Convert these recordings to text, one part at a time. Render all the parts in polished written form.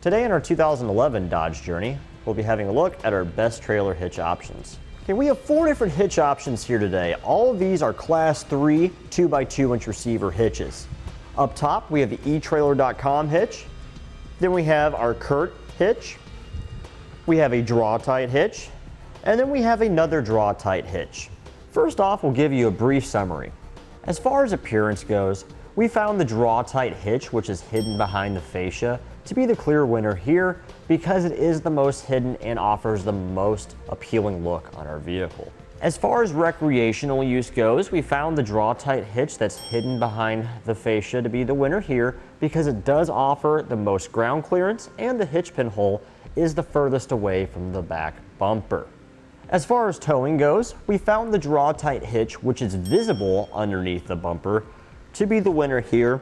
Today in our 2011 Dodge Journey, we'll be having a look at our best trailer hitch options. Okay, we have 4 different hitch options here today. All of these are Class 3 2x2 inch receiver hitches. Up top, we have the etrailer.com hitch. Then we have our CURT hitch. We have a Draw-Tite hitch. And then we have another Draw-Tite hitch. First off, we'll give you a brief summary. As far as appearance goes, we found the Draw-Tite hitch, which is hidden behind the fascia, to be the clear winner here because it is the most hidden and offers the most appealing look on our vehicle. As far as recreational use goes, we found the Draw-Tite hitch that's hidden behind the fascia to be the winner here because it does offer the most ground clearance and the hitch pin hole is the furthest away from the back bumper. As far as towing goes, we found the Draw-Tite hitch, which is visible underneath the bumper, to be the winner here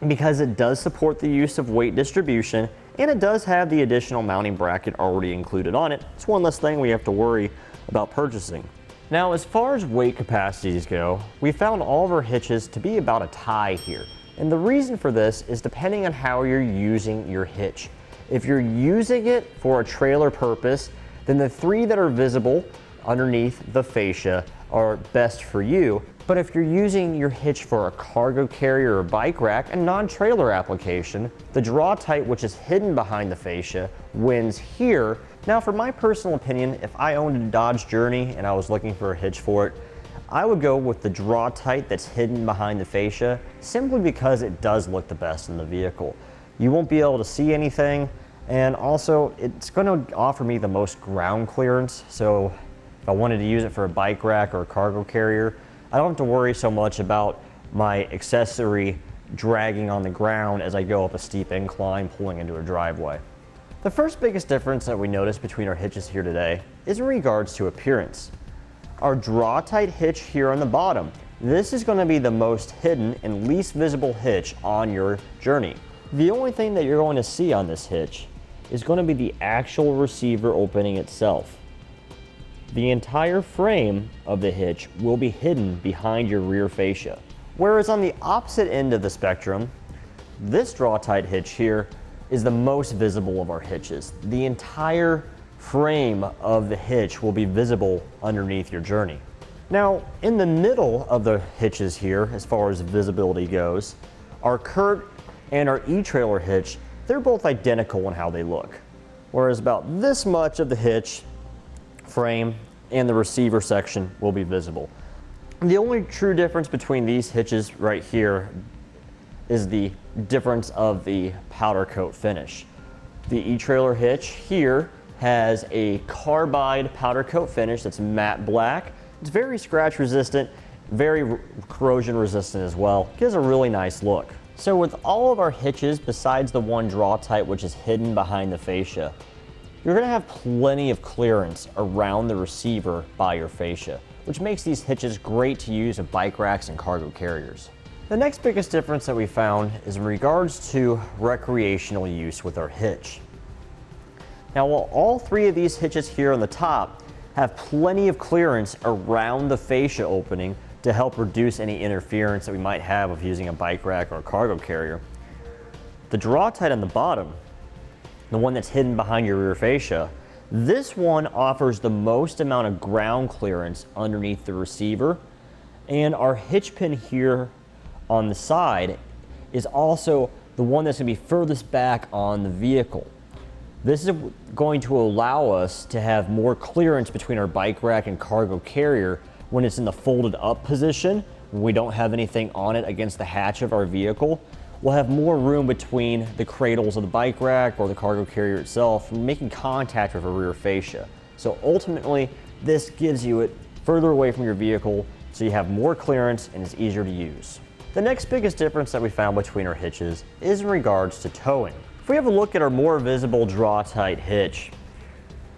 because it does support the use of weight distribution and it does have the additional mounting bracket already included on it. It's one less thing we have to worry about purchasing. Now, as far as weight capacities go, we found all of our hitches to be about a tie here. And the reason for this is depending on how you're using your hitch. If you're using it for a trailer purpose, then the 3 that are visible underneath the fascia are best for you. But if you're using your hitch for a cargo carrier or bike rack, a non-trailer application, the Draw-Tite, which is hidden behind the fascia, wins here. Now, for my personal opinion, if I owned a Dodge Journey and I was looking for a hitch for it, I would go with the Draw-Tite that's hidden behind the fascia, simply because it does look the best in the vehicle. You won't be able to see anything, and also it's going to offer me the most ground clearance. So if I wanted to use it for a bike rack or a cargo carrier, I don't have to worry so much about my accessory dragging on the ground as I go up a steep incline pulling into a driveway. The first biggest difference that we notice between our hitches here today is in regards to appearance. Our Draw-Tite hitch here on the bottom, this is going to be the most hidden and least visible hitch on your Journey. The only thing that you're going to see on this hitch is going to be the actual receiver opening itself. The entire frame of the hitch will be hidden behind your rear fascia. Whereas on the opposite end of the spectrum, this Draw-Tite hitch here is the most visible of our hitches. The entire frame of the hitch will be visible underneath your Journey. Now, in the middle of the hitches here, as far as visibility goes, our CURT and our etrailer hitch, they're both identical in how they look. Whereas about this much of the hitch frame and the receiver section will be visible. The only true difference between these hitches right here is the difference of the powder coat finish. The etrailer hitch here has a carbide powder coat finish that's matte black. It's very scratch resistant, very corrosion resistant as well. Gives a really nice look. So with all of our hitches besides the one Draw-Tite, which is hidden behind the fascia, you're going to have plenty of clearance around the receiver by your fascia, which makes these hitches great to use with bike racks and cargo carriers. The next biggest difference that we found is in regards to recreational use with our hitch. Now, while all 3 of these hitches here on the top have plenty of clearance around the fascia opening to help reduce any interference that we might have with using a bike rack or a cargo carrier, the Draw-Tite on the bottom, the one that's hidden behind your rear fascia, this one offers the most amount of ground clearance underneath the receiver, and our hitch pin here on the side is also the one that's going to be furthest back on the vehicle. This is going to allow us to have more clearance between our bike rack and cargo carrier when it's in the folded up position, when we don't have anything on it against the hatch of our vehicle. We'll have more room between the cradles of the bike rack or the cargo carrier itself, making contact with a rear fascia. So ultimately, this gives you it further away from your vehicle so you have more clearance and it's easier to use. The next biggest difference that we found between our hitches is in regards to towing. If we have a look at our more visible Draw-Tite hitch,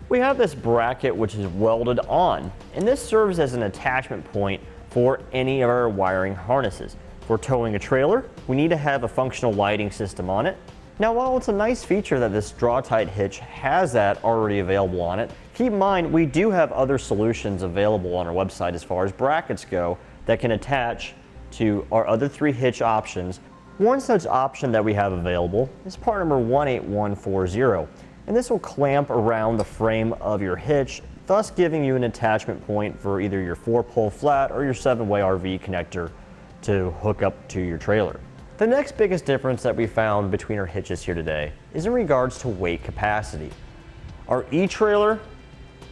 we have this bracket which is welded on, and this serves as an attachment point for any of our wiring harnesses. If we're towing a trailer, we need to have a functional lighting system on it. Now, while it's a nice feature that this Draw-Tite hitch has that already available on it, keep in mind we do have other solutions available on our website as far as brackets go that can attach to our other 3 hitch options One such option that we have available is part number 18140, and this will clamp around the frame of your hitch, thus giving you an attachment point for either your 4-pole flat or your 7-way RV connector to hook up to your trailer. The next biggest difference that we found between our hitches here today is in regards to weight capacity. Our etrailer,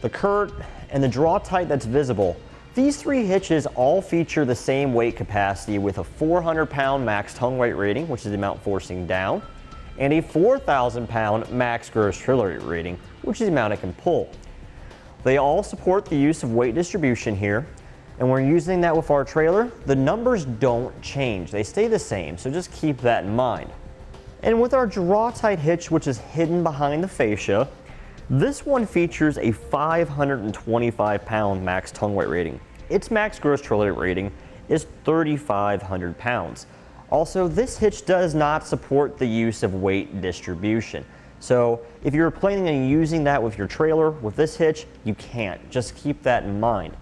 the CURT, and the Draw-Tite that's visible, these 3 hitches all feature the same weight capacity with a 400-pound max tongue weight rating, which is the amount forcing down, and a 4,000-pound max gross trailer weight rating, which is the amount it can pull. They all support the use of weight distribution here, and we're using that with our trailer. The numbers don't change, they stay the same, so just keep that in mind. And with our Draw-Tite hitch, which is hidden behind the fascia, this one features a 525-pound max tongue weight rating. Its max gross trailer weight rating is 3,500 pounds. Also, this hitch does not support the use of weight distribution. So if you're planning on using that with your trailer with this hitch, you can't. Just keep that in mind.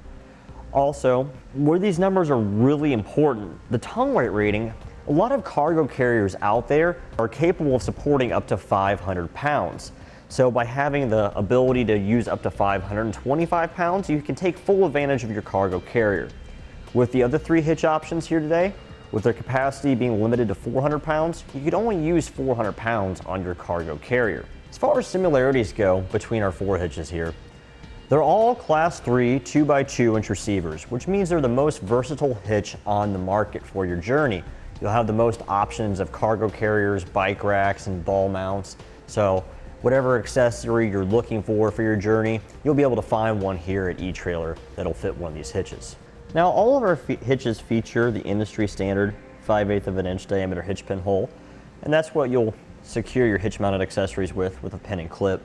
Also, where these numbers are really important, the tongue weight rating, a lot of cargo carriers out there are capable of supporting up to 500 pounds. So by having the ability to use up to 525 pounds, you can take full advantage of your cargo carrier. With the other 3 hitch options here today, with their capacity being limited to 400 pounds, you could only use 400 pounds on your cargo carrier. As far as similarities go between our 4 hitches here, they're all Class 3 2x2-inch receivers, which means they're the most versatile hitch on the market for your journey. You'll have the most options of cargo carriers, bike racks, and ball mounts. So whatever accessory you're looking for your journey, you'll be able to find one here at eTrailer that'll fit one of these hitches. Now, all of our hitches feature the industry standard 5/8 of an inch diameter hitch pin hole, and that's what you'll secure your hitch mounted accessories with a pin and clip.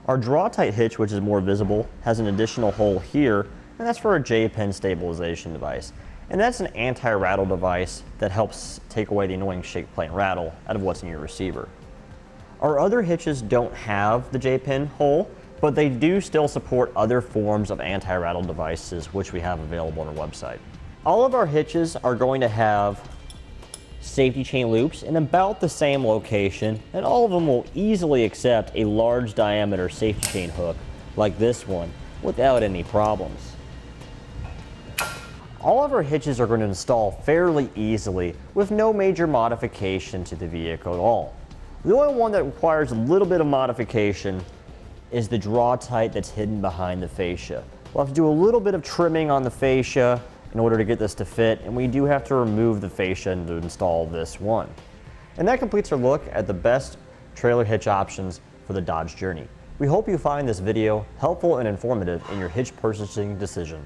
Our Draw-Tite hitch, which is more visible, has an additional hole here, and that's for a J-pin stabilization device. And that's an anti-rattle device that helps take away the annoying shake, play, and rattle out of what's in your receiver. Our other hitches don't have the J-pin hole, but they do still support other forms of anti-rattle devices which we have available on our website. All of our hitches are going to have safety chain loops in about the same location, and all of them will easily accept a large diameter safety chain hook like this one without any problems. All of our hitches are going to install fairly easily with no major modification to the vehicle at all. The only one that requires a little bit of modification is the Draw-Tite that's hidden behind the fascia. We'll have to do a little bit of trimming on the fascia in order to get this to fit, and we do have to remove the fascia to install this one. And that completes our look at the best trailer hitch options for the Dodge Journey. We hope you find this video helpful and informative in your hitch purchasing decision.